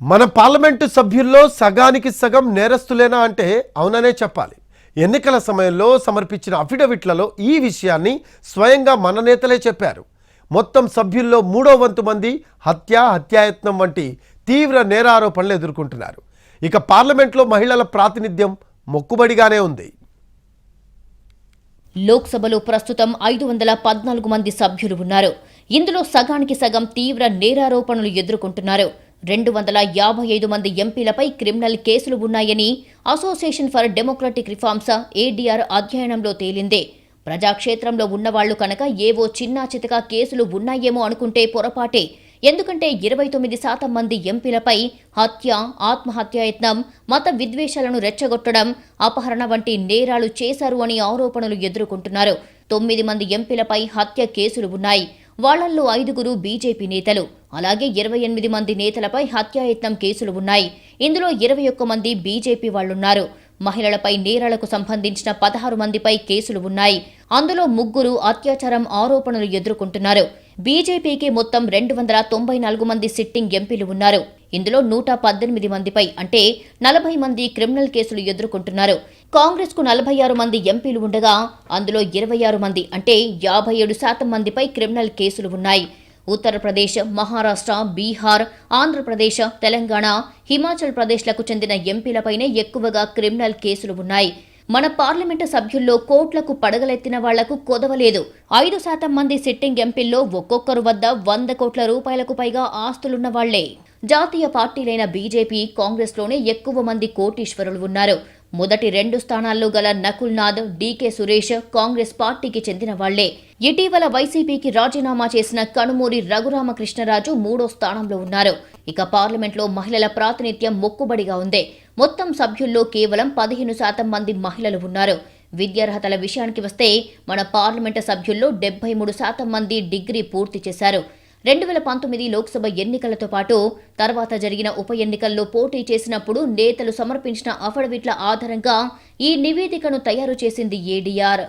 మన పార్లమెంటు సభ్యుల్లో సగానికి సగం నేరస్తులేనా అంటే అవుననే చెప్పాలి. ఎన్నికల సమయంలో సమర్పించిన అఫిడవిట్లలో ఈ విషయాన్ని స్వయంగా మన నేతలే చెప్పారు. మొత్తం సభ్యుల్లో 3వ వంతు మంది హత్యాయత్నం వంటి తీవ్ర నేరారోపణలు ఎదుర్కొంటున్నారు. ఇక పార్లమెంట్లో మహిళల ప్రాతినిధ్యం మొక్కుబడిగానే ఉంది. లోక్సభలో ప్రస్తుతం 514 మంది సభ్యులు ఉన్నారు. ఇందులో సగానికి సగం తీవ్ర నేరారోపణలు ఎదుర్కొంటున్నారు. 255 మంది ఎంపీలపై క్రిమినల్ కేసులు ఉన్నాయని association for democratic reforms ADR అధ్యయనంలో తేలింది. ప్రజాక్షేత్రంలో ఉన్నవాళ్లు కనుక ఏవో చిన్నా చితకా కేసులు ఉన్నాయేమో అనుకుంటే పొరపాటే. ఎందుకంటే 29% మంది ఎంపీలపై హత్య, ఆత్మహత్యాయత్నం, మత విద్వేషాలను రెచ్చగొట్టడం, అపహరణ వంటి నేరాలు చేశారు అని ఆరోపణలు ఎదుర్కొంటున్నారు. 9 మంది ఎంపీలపై హత్య కేసులు ఉన్నాయి. వాళ్లల్లో 5గురు బీజేపీ నేతలు. అలాగే 28 మంది నేతలపై హత్యాయత్నం కేసులు ఉన్నాయి. ఇందులో 21 మంది బీజేపీ వాళ్లున్నారు. మహిళలపై నేరాలకు సంబంధించిన 16 మందిపై కేసులు ఉన్నాయి. అందులో 3 అత్యాచారం ఆరోపణలు ఎదుర్కొంటున్నారు. బీజేపీకి మొత్తం 294 మంది సిట్టింగ్ ఎంపీలు ఉన్నారు. ఇందులో 118 మందిపై అంటే 40 మంది క్రిమినల్ కేసులు ఎదుర్కొంటున్నారు. కాంగ్రెస్ కు 46 మంది ఎంపీలు ఉండగా అందులో 26 మంది అంటే 57% మందిపై క్రిమినల్ కేసులు ఉన్నాయి. ఉత్తరప్రదేశ్, మహారాష్ట్ర, బీహార్, ఆంధ్రప్రదేశ్, తెలంగాణ, హిమాచల్ ప్రదేశ్లకు చెందిన ఎంపీలపైనే ఎక్కువగా క్రిమినల్ కేసులు ఉన్నాయి. మన పార్లమెంటు సభ్యుల్లో కోట్లకు పడగలెత్తిన వాళ్లకు కొదవలేదు. 5% మంది సిట్టింగ్ ఎంపీల్లో ఒక్కొక్కరు వద్ద 100 కోట్ల రూపాయలకు పైగా ఆస్తులున్న వాళ్లే. జాతీయ పార్టీలైన బీజేపీ, కాంగ్రెస్లోనే ఎక్కువ మంది కోటీశ్వరులు ఉన్నారు. మొదటి 2 స్థానాల్లో గల నకుల్ నాథ్, డీకే సురేష్ కాంగ్రెస్ పార్టీకి చెందిన వాళ్లే. ఇటీవల వైసీపీకి రాజీనామా చేసిన కనుమూరి రఘురామకృష్ణరాజు 3వ స్థానంలో ఉన్నారు. ఇక పార్లమెంట్లో మహిళల ప్రాతినిధ్యం మొక్కుబడిగా ఉంది. మొత్తం సభ్యుల్లో కేవలం 15% మంది మహిళలు ఉన్నారు. విద్యార్హతల విషయానికి వస్తే మన పార్లమెంటు సభ్యుల్లో 73% మంది డిగ్రీ పూర్తి చేశారు. 2019 లోక్సభ ఎన్నికలతో పాటు తర్వాత జరిగిన ఉప ఎన్నికల్లో పోటీ చేసినప్పుడు నేతలు సమర్పించిన అఫిడవిట్ల ఆధారంగా ఈ నివేదికను తయారు చేసింది ADR.